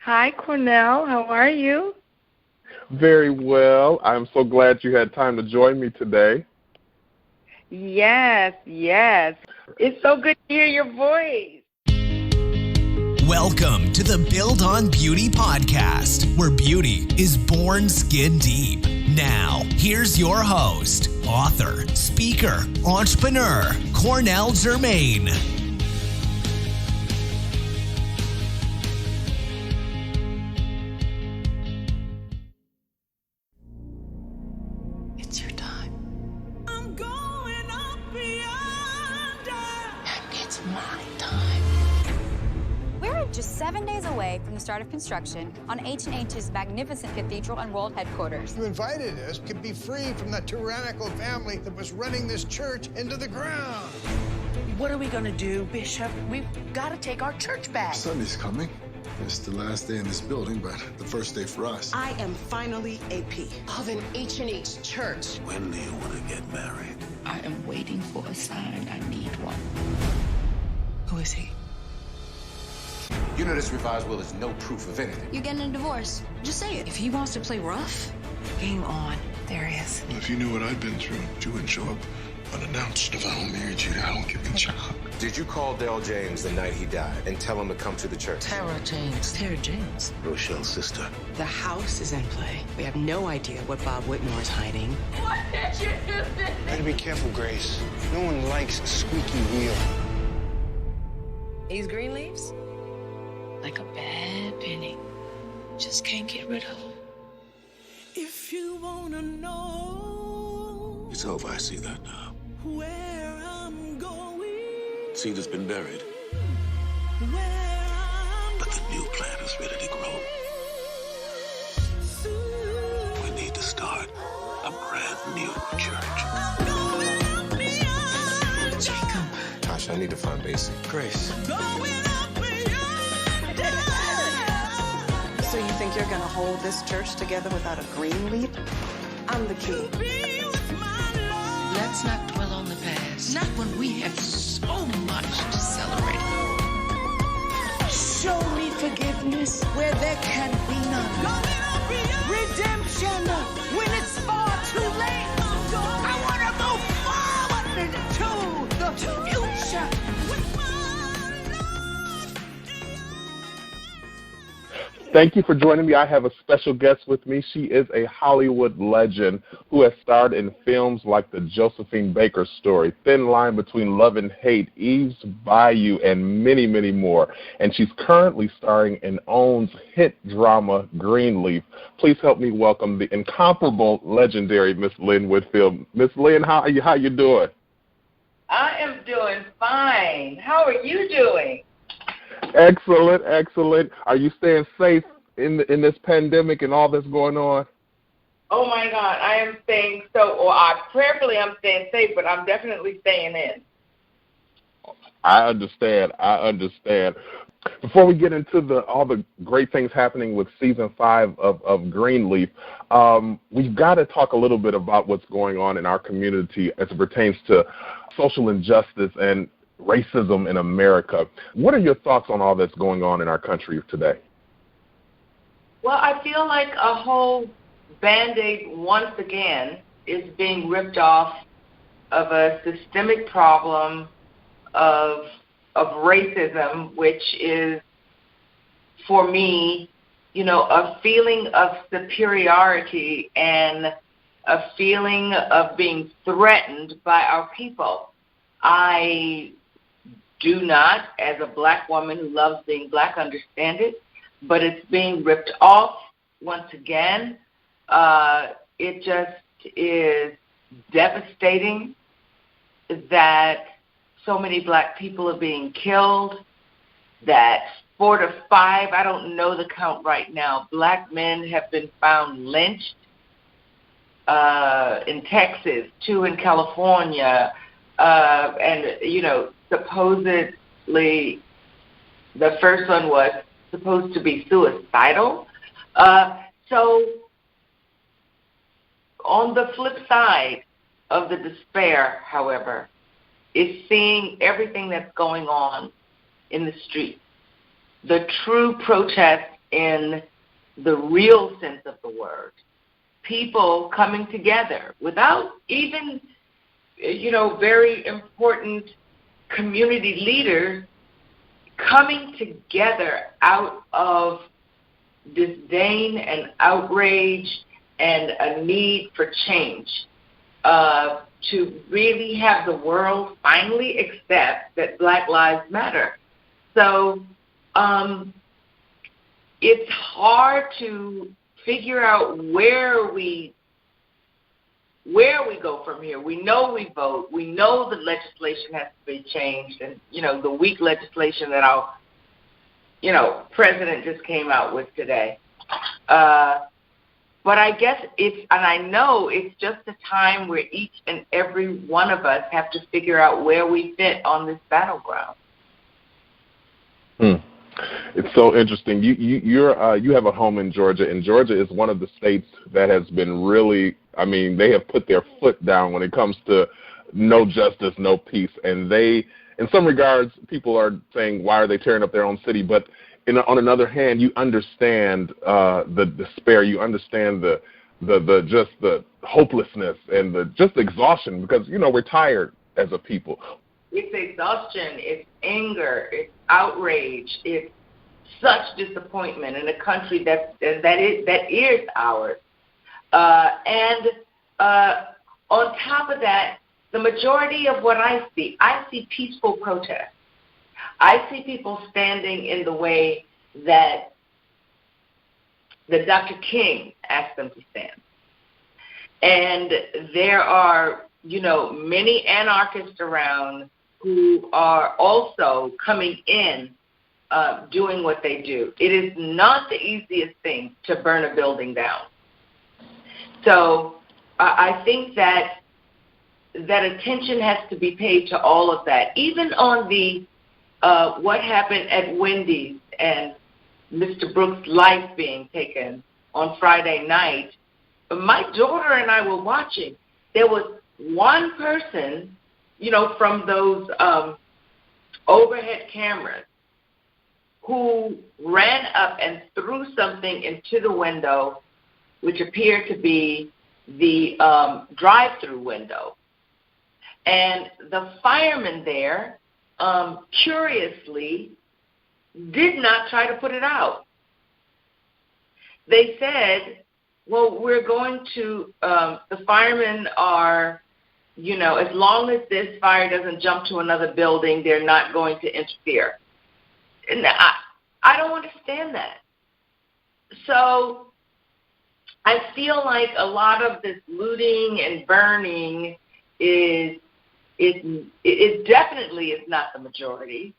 Hi, Cornell. How are you? Very well. I'm so glad you had time to join me today. Yes. It's so good to hear your voice. Welcome to the Build on Beauty podcast, where beauty is born skin deep. Now, here's your host, author, speaker, entrepreneur, Cornell Jermaine. It's your time. I'm going up beyond. And it's my time. We're just 7 days away from the start of construction on H&H's magnificent cathedral and world headquarters. You invited us to be free from that tyrannical family that was running this church into the ground. What are we gonna do, Bishop? We've got to take our church back. Sunday's coming. It's the last day in this building, but the first day for us. I am finally AP of an H&H church. When do you want to get married? I am waiting for a sign. I need one. Who is he? You know this revised will is no proof of anything. You're getting a divorce. Just say it. If he wants to play rough, Game on. There he is. Well, if you knew what I'd been through, you wouldn't show up unannounced. If I don't marry you, I don't give you a job. Did you call Dale James the night he died and tell him to come to the church? Tara James. Tara James. Rochelle's sister. the house is in play. We have no idea what Bob Whitmore is hiding. What did you do to me? Better be careful, Grace. No one likes a squeaky wheel. These Greenleafs? Like a bad penny. Just can't get rid of them. If you wanna know, It's over, I see that now. where I'm going, Seed has been buried, where I'm but the new plant is ready to grow. soon, We need to start a brand new church. going up beyond, Jacob. Tasha, I need to find Basie. Grace. going up beyond. So you think you're gonna hold this church together without a Greenleaf? I'm the key. Be with my love. Let's not dwell on the past. Not when we have so much to celebrate. Show me forgiveness where there can be none. Going up beyond. Redemption when it's far too late. I want to move forward into the future. Thank you for joining me. I have a special guest with me. She is a Hollywood legend who has starred in films like The Josephine Baker Story, Thin Line Between Love and Hate, Eve's Bayou, and many, many more. And she's currently starring in OWN's hit drama, Greenleaf. Please help me welcome the incomparable, legendary Miss Lynn Whitfield. Miss Lynn, how you doing? I am doing fine. How are you doing? Excellent, excellent. Are you staying safe in this pandemic and all that's going on? Oh, my God. I am staying prayerfully I'm staying safe, but I'm definitely staying in. I understand. Before we get into all the great things happening with Season 5 of Greenleaf, we've got to talk a little bit about what's going on in our community as it pertains to social injustice and racism in America. What are your thoughts on all that's going on in our country today? Well, I feel like a whole Band-Aid once again is being ripped off of a systemic problem of racism, which is, for me, a feeling of superiority and a feeling of being threatened by our people. I do not, as a black woman who loves being black, understand it, but it's being ripped off once again. It just is devastating that so many black people are being killed, that 4 to 5, I don't know the count right now, black men have been found lynched in Texas, 2 in California, and, supposedly the first one was supposed to be suicidal. So on the flip side of the despair, however, is seeing everything that's going on in the streets. The true protests in the real sense of the word. People coming together without even, very important community leaders coming together out of disdain and outrage and a need for change, to really have the world finally accept that Black Lives Matter. So it's hard to figure out where we go from here. We know we vote. We know the legislation has to be changed, and the weak legislation that our president just came out with today. But I guess I know it's just a time where each and every one of us have to figure out where we fit on this battleground. It's so interesting. You have a home in Georgia, and Georgia is one of the states that has been really, they have put their foot down when it comes to no justice, no peace. And they, in some regards, people are saying, why are they tearing up their own city? But on another hand, you understand the despair. You understand the just the hopelessness and the just exhaustion, because we're tired as a people. It's exhaustion. It's anger. It's outrage. It's such disappointment in a country that is ours. And on top of that, the majority of what I see peaceful protests. I see people standing in the way that Dr. King asked them to stand. And there are, many anarchists around who are also coming in, doing what they do. It is not the easiest thing to burn a building down. So I think that attention has to be paid to all of that. Even on the what happened at Wendy's and Mr. Brooks' life being taken on Friday night, my daughter and I were watching. There was one person, from those overhead cameras who ran up and threw something into the window, which appeared to be the drive-through window. And the firemen there, curiously, did not try to put it out. They said, well, we're going to, the firemen are, as long as this fire doesn't jump to another building, they're not going to interfere. And I don't understand that. So I feel like a lot of this looting and burning it definitely is not the majority.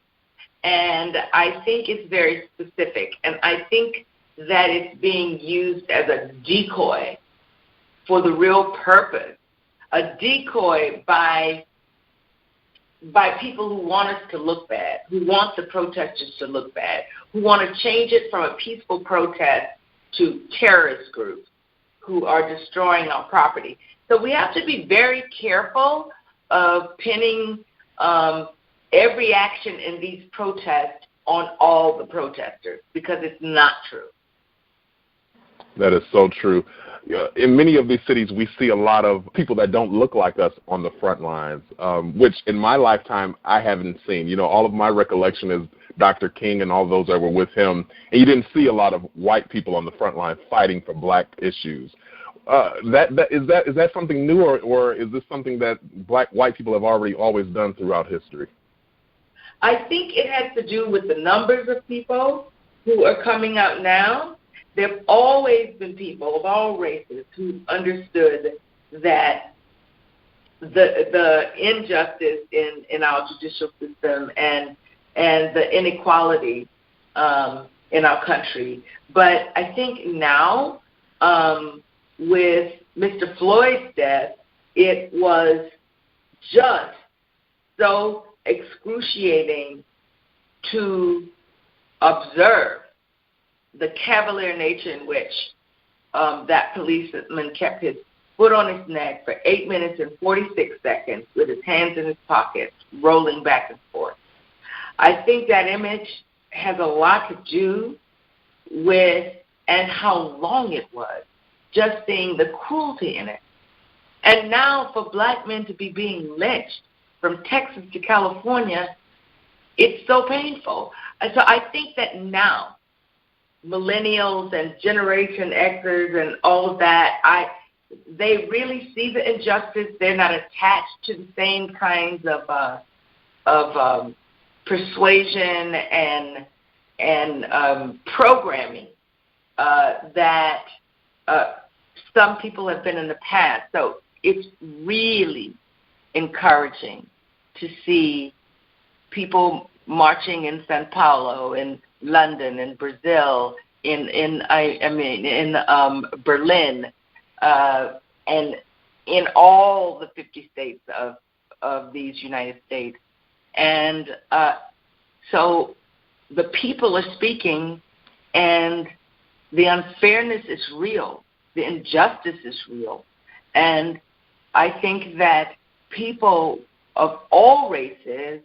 And I think it's very specific. And I think that it's being used as a decoy for the real purpose, a decoy by people who want us to look bad, who want the protesters to look bad, who want to change it from a peaceful protest to terrorist groups who are destroying our property. So we have to be very careful of pinning every action in these protests on all the protesters, because it's not true. That is so true. In many of these cities, we see a lot of people that don't look like us on the front lines, which in my lifetime I haven't seen. All of my recollection is Dr. King and all those that were with him, and you didn't see a lot of white people on the front line fighting for black issues. Is that something new, or is this something that white people have always done throughout history? I think it has to do with the numbers of people who are coming out now. There have always been people of all races who understood that the injustice in our judicial system and the inequality in our country. But I think now, with Mr. Floyd's death, it was just so excruciating to observe the cavalier nature in which that policeman kept his foot on his neck for 8 minutes and 46 seconds with his hands in his pockets, rolling back and forth. I think that image has a lot to do and how long it was, just seeing the cruelty in it. And now for black men to be being lynched from Texas to California, it's so painful. And so I think that now, millennials and Generation Xers and all of that, they really see the injustice. They're not attached to the same kinds of persuasion and programming that some people have been in the past. So it's really encouraging to see people marching in Sao Paulo, in London, in Brazil, in Berlin, and in all the 50 states of these United States. And so the people are speaking, and the unfairness is real. The injustice is real. And I think that people of all races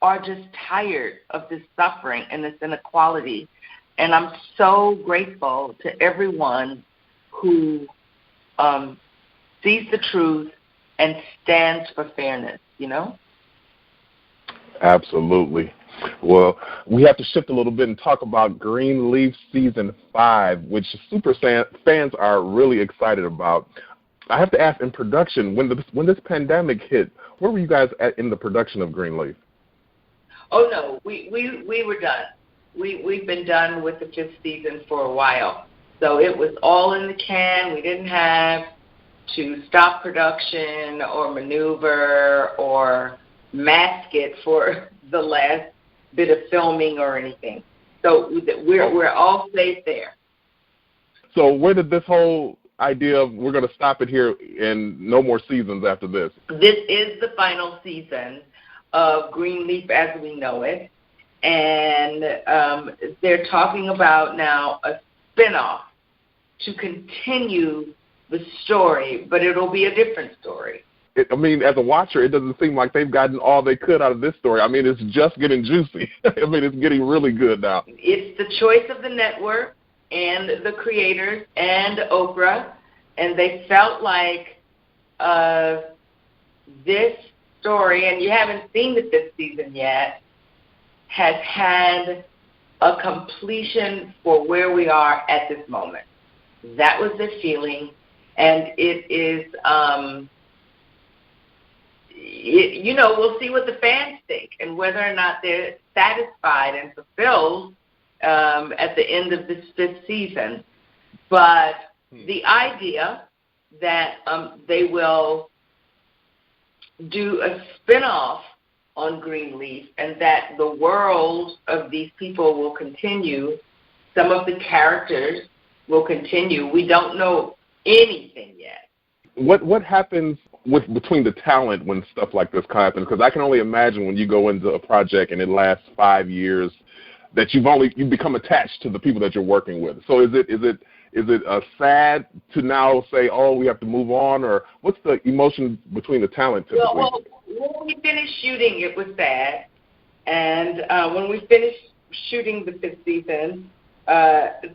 are just tired of this suffering and this inequality. And I'm so grateful to everyone who sees the truth and stands for fairness, you know? Absolutely. Well, we have to shift a little bit and talk about Greenleaf Season 5, which super fans are really excited about. I have to ask, in production, when this pandemic hit, where were you guys at in the production of Greenleaf? Oh, no, we were done. We've been done with the 5th season for a while. So it was all in the can. We didn't have to stop production or maneuver or mask it for the last bit of filming or anything. So we're all safe there. So where did this whole idea of we're going to stop it here and no more seasons after this? This is the final season of Greenleaf as we know it. And they're talking about now a spinoff to continue the story, but it'll be a different story. As a watcher, it doesn't seem like they've gotten all they could out of this story. It's just getting juicy. It's getting really good now. It's the choice of the network and the creators and Oprah, and they felt like this story, and you haven't seen the 5th season yet, has had a completion for where we are at this moment. That was their feeling, and it is, we'll see what the fans think and whether or not they're satisfied and fulfilled at the end of this 5th season. But the idea that they will do a spinoff on Greenleaf and that the world of these people will continue, some of the characters will continue. We don't know anything yet. What happens between the talent when stuff like this happens? Because I can only imagine when you go into a project and it lasts 5 years that you become attached to the people that you're working with. So is it sad to now say, oh, we have to move on, or what's the emotion between the talent typically? Well, when we finished shooting, it was sad, and when we finished shooting the 5th season,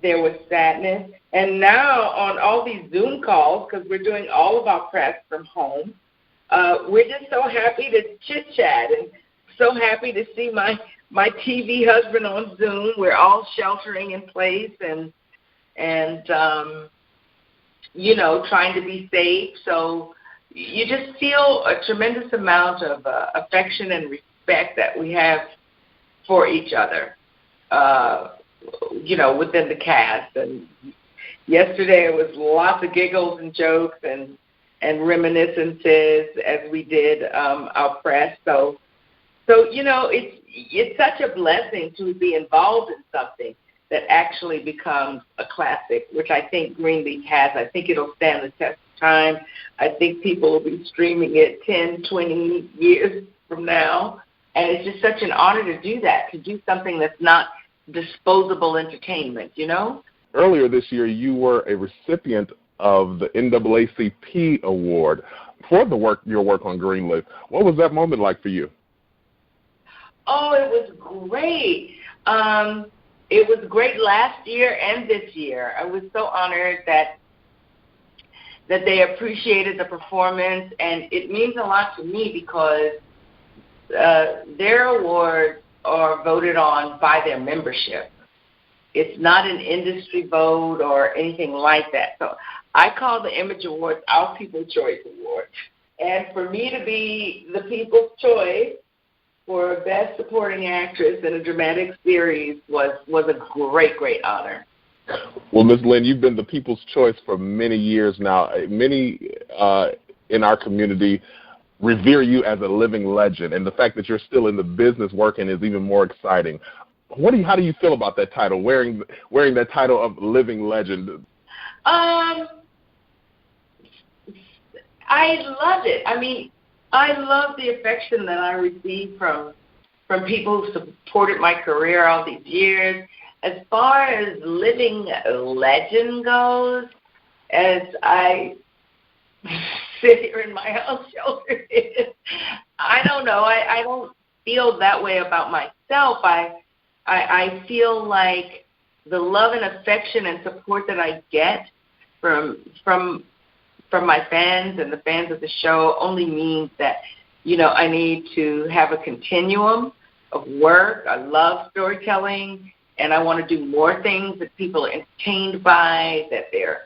there was sadness. And now on all these Zoom calls, because we're doing all of our press from home, we're just so happy to chit-chat and so happy to see my TV husband on Zoom. We're all sheltering in place and trying to be safe. So you just feel a tremendous amount of affection and respect that we have for each other, within the cast. And yesterday it was lots of giggles and jokes and reminiscences as we did our press. So it's such a blessing to be involved in something that actually becomes a classic, which I think Greenleaf has. I think it'll stand the test of time. I think people will be streaming it 10, 20 years from now. And it's just such an honor to do that, to do something that's not disposable entertainment, Earlier this year, you were a recipient of the NAACP award for your work on Greenleaf. What was that moment like for you? Oh, it was great. It was great last year and this year. I was so honored that they appreciated the performance, and it means a lot to me because their awards are voted on by their membership. It's not an industry vote or anything like that. So I call the Image Awards our People's Choice Awards. And for me to be the People's Choice for Best Supporting Actress in a Dramatic Series was a great, great honor. Well, Ms. Lynn, you've been the People's Choice for many years now. Many in our community revere you as a living legend, and the fact that you're still in the business working is even more exciting. How do you feel about that title, wearing that title of living legend? I loved it. I mean, I love the affection that I received from people who supported my career all these years. As far as living legend goes, as I sit here in my house shelter, I don't know. I don't feel that way about myself. I feel like the love and affection and support that I get from my fans and the fans of the show only means that, I need to have a continuum of work. I love storytelling, and I want to do more things that people are entertained by, that they're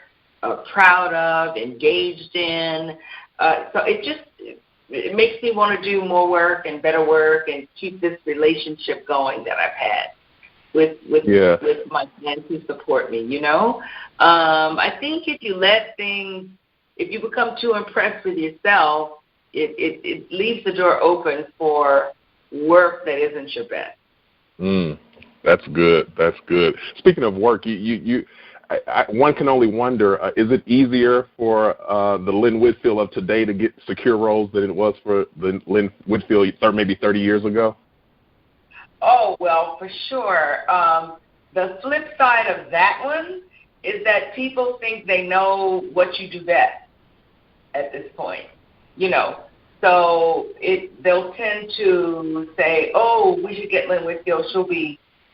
proud of, engaged in. So it makes me want to do more work and better work and keep this relationship going that I've had with my fans who support me, I think if you become too impressed with yourself, it leaves the door open for work that isn't your best. That's good. That's good. Speaking of work, one can only wonder, is it easier for the Lynn Whitfield of today to get secure roles than it was for the Lynn Whitfield maybe 30 years ago? Oh, well, for sure. The flip side of that one is that people think they know what you do best at this point, So they'll tend to say, oh, we should get Lynn Whitfield.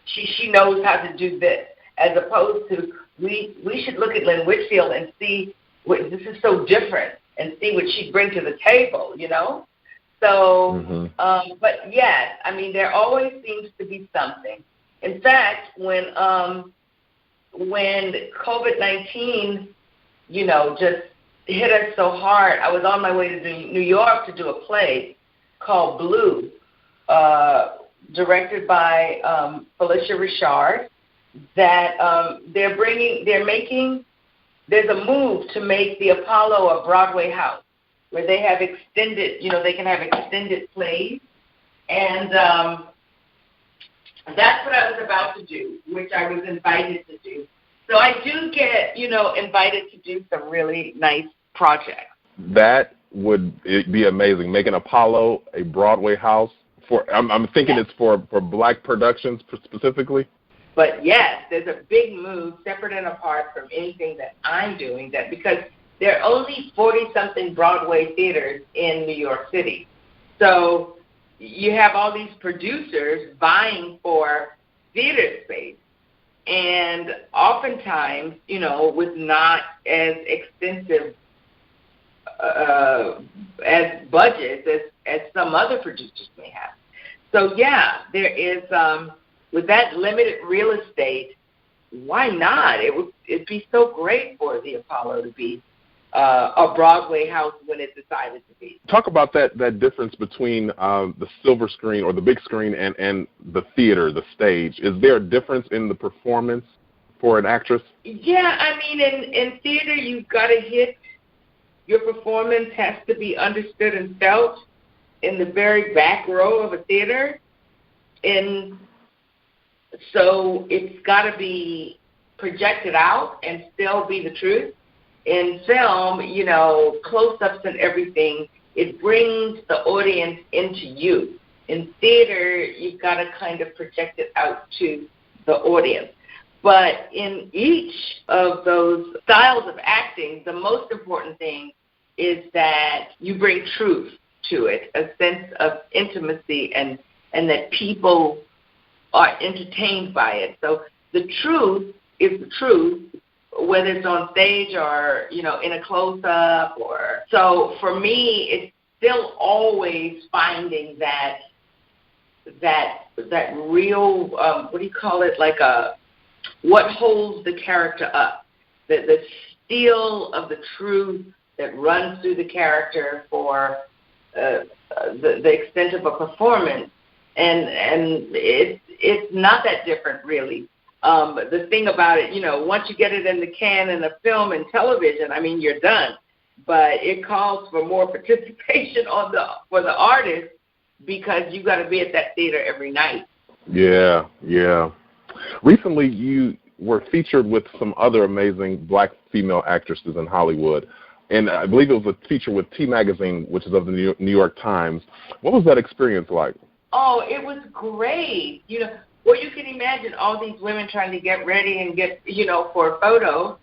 She knows how to do this, as opposed to we should look at Lynn Whitfield and see this is so different and see what she brings to the table, So, but yes, I mean, there always seems to be something. In fact, when COVID-19, just hit us so hard, I was on my way to New York to do a play called Blue, directed by Felicia Richard, that there's a move to make the Apollo a Broadway house, where they have extended, they can have extended plays. And that's what I was about to do, which I was invited to do. So I do get, invited to do some really nice projects. That would be amazing. Making Apollo a Broadway house. I'm thinking it's for Black productions specifically. But yes, there's a big move separate and apart from anything that I'm doing, that because there are only 40-something Broadway theaters in New York City. So you have all these producers vying for theater space. And oftentimes, with not as extensive as budgets as some other producers may have. So, yeah, there is, with that limited real estate, why not? It'd be so great for the Apollo to be a Broadway house when it decided to be. Talk about that difference between the silver screen or the big screen and the theater, the stage. Is there a difference in the performance for an actress? Yeah, I mean, in theater, you've got to hit, your performance has to be understood and felt in the very back row of a theater. And so it's got to be projected out and still be the truth. In film, close-ups and everything, it brings the audience into you. In theater, you've got to kind of project it out to the audience. But in each of those styles of acting, the most important thing is that you bring truth to it, a sense of intimacy, and that people are entertained by it. So the truth is the truth, whether it's on stage or, in a close-up. So for me, it's still always finding that real, what do you call it, like what holds the character up, the steel of the truth that runs through the character for the extent of a performance. And it's not that different, really. The thing about it, once you get it in the can in the film and television, you're done. But it calls for more participation for the artist, because you got to be at that theater every night. Yeah. Recently, you were featured with some other amazing black female actresses in Hollywood, and I believe it was a feature with T Magazine, which is of the New York Times. What was that experience like? Oh, it was great. Well, you can imagine all these women trying to get ready and get, for a photo.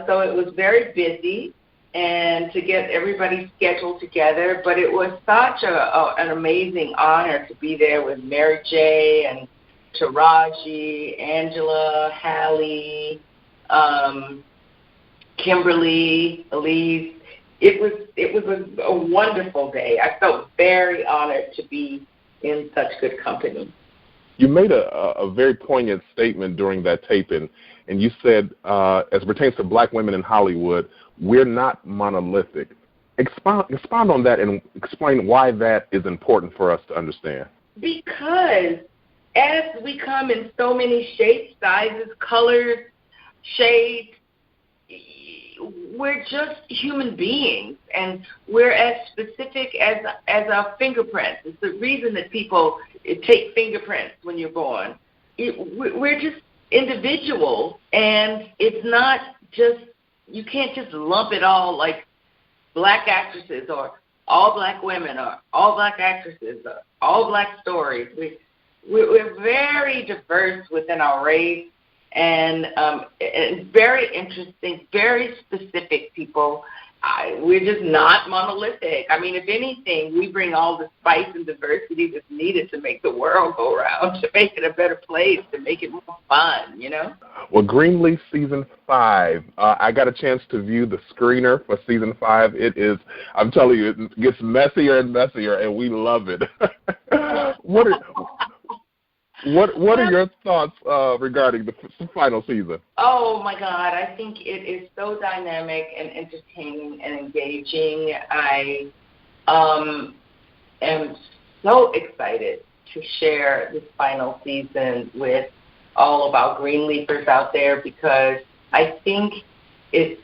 So it was very busy, and to get everybody scheduled together. But it was such an amazing honor to be there with Mary J. and Taraji, Angela, Hallie, Kimberly, Elise. It was a wonderful day. I felt very honored to be in such good company. You made a very poignant statement during that taping, and you said, as it pertains to black women in Hollywood, we're not monolithic. Expound on that and explain why that is important for us to understand. Because as we come in so many shapes, sizes, colors, shades, we're just human beings, and we're as specific as our fingerprints. It's the reason that people take fingerprints when you're born. We're just individuals, and it's not just, you can't just lump it all like black actresses or all black women or all black actresses or all black stories. We're very diverse within our race, and very interesting, very specific people. We're just not monolithic. If anything, we bring all the spice and diversity that's needed to make the world go round, to make it a better place, to make it more fun, Well, Greenleaf Season 5, I got a chance to view the screener for Season 5. It is, I'm telling you, it gets messier and messier, and we love it. What are your thoughts regarding the final season? Oh, my God. I think it is so dynamic and entertaining and engaging. I am so excited to share this final season with all of our Greenleafers out there, because I think it's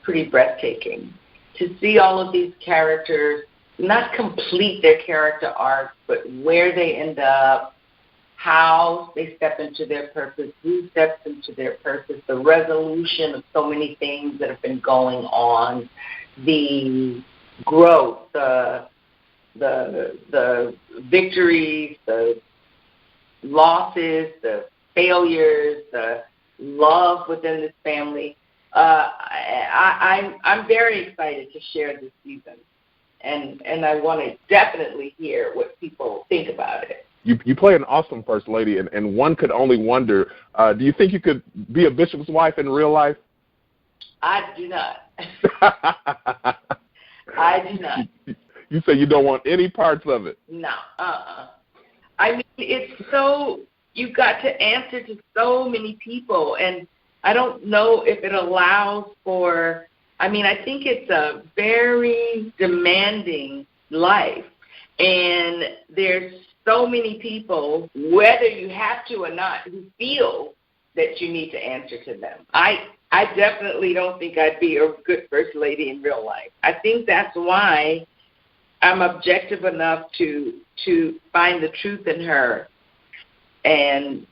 pretty breathtaking to see all of these characters not complete their character arc, but where they end up, how they step into their purpose, who steps into their purpose, the resolution of so many things that have been going on, the growth, the victories, the losses, the failures, the love within this family. I'm very excited to share this season, and I want to definitely hear what people think about it. You play an awesome First Lady, and one could only wonder, do you think you could be a bishop's wife in real life? I do not. I do not. You say you don't want any parts of it? No. It's so, you've got to answer to so many people, and I don't know if it allows for, I think it's a very demanding life, and there's so many people, whether you have to or not, who feel that you need to answer to them. I definitely don't think I'd be a good First Lady in real life. I think that's why I'm objective enough to find the truth in her and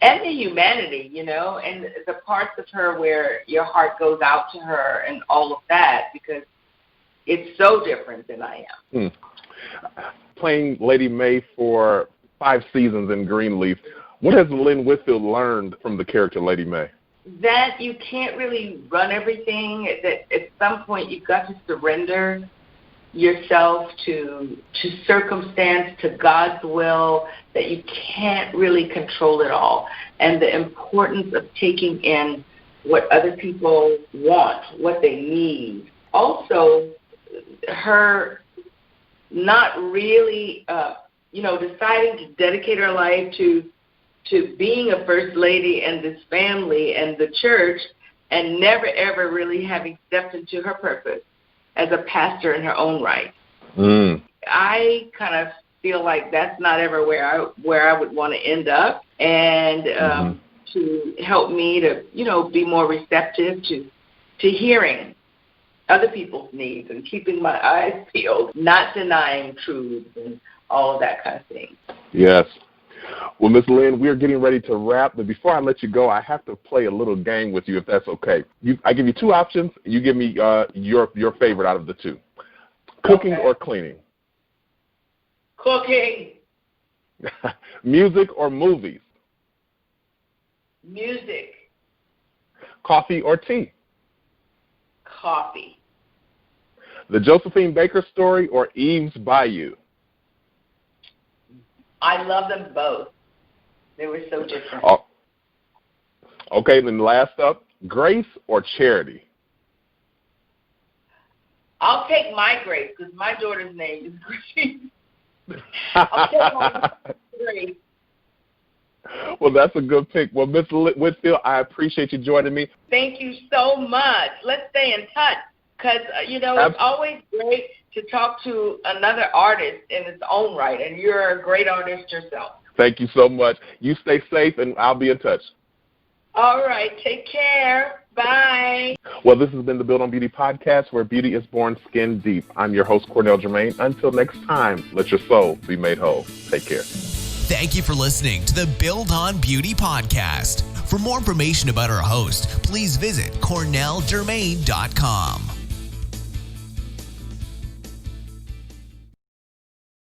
the humanity, and the parts of her where your heart goes out to her and all of that, because it's so different than I am. Playing Lady May for 5 seasons in Greenleaf, what has Lynn Whitfield learned from the character Lady May? That you can't really run everything, that at some point you've got to surrender yourself to circumstance, to God's will, that you can't really control it all, and the importance of taking in what other people want, what they need. Also, her not really, deciding to dedicate her life to being a first lady and this family and the church, and never, ever really having stepped into her purpose as a pastor in her own right. I kind of feel like that's not ever where I would want to end up, and to help me to, be more receptive to hearing other people's needs and keeping my eyes peeled, not denying truths and all of that kind of thing. Yes. Well, Ms. Lynn, we're getting ready to wrap, but before I let you go, I have to play a little game with you, if that's okay. I give you two options. You give me your favorite out of the two. Cooking or cleaning? Cooking. Music or movies? Music. Coffee or tea? Coffee. The Josephine Baker Story or Eve's Bayou? I love them both. They were so different. Oh. Okay, then last up, Grace or Charity? I'll take my Grace, because my daughter's name is Grace. I'll take my Grace. Well, that's a good pick. Well, Ms. Whitfield, I appreciate you joining me. Thank you so much. Let's stay in touch, because, it's always great to talk to another artist in its own right, and you're a great artist yourself. Thank you so much. You stay safe, and I'll be in touch. All right. Take care. Bye. Well, this has been the Build on Beauty podcast, where beauty is born skin deep. I'm your host, Cornell Jermaine. Until next time, let your soul be made whole. Take care. Thank you for listening to the Build on Beauty podcast. For more information about our host, please visit CornellJermaine.com.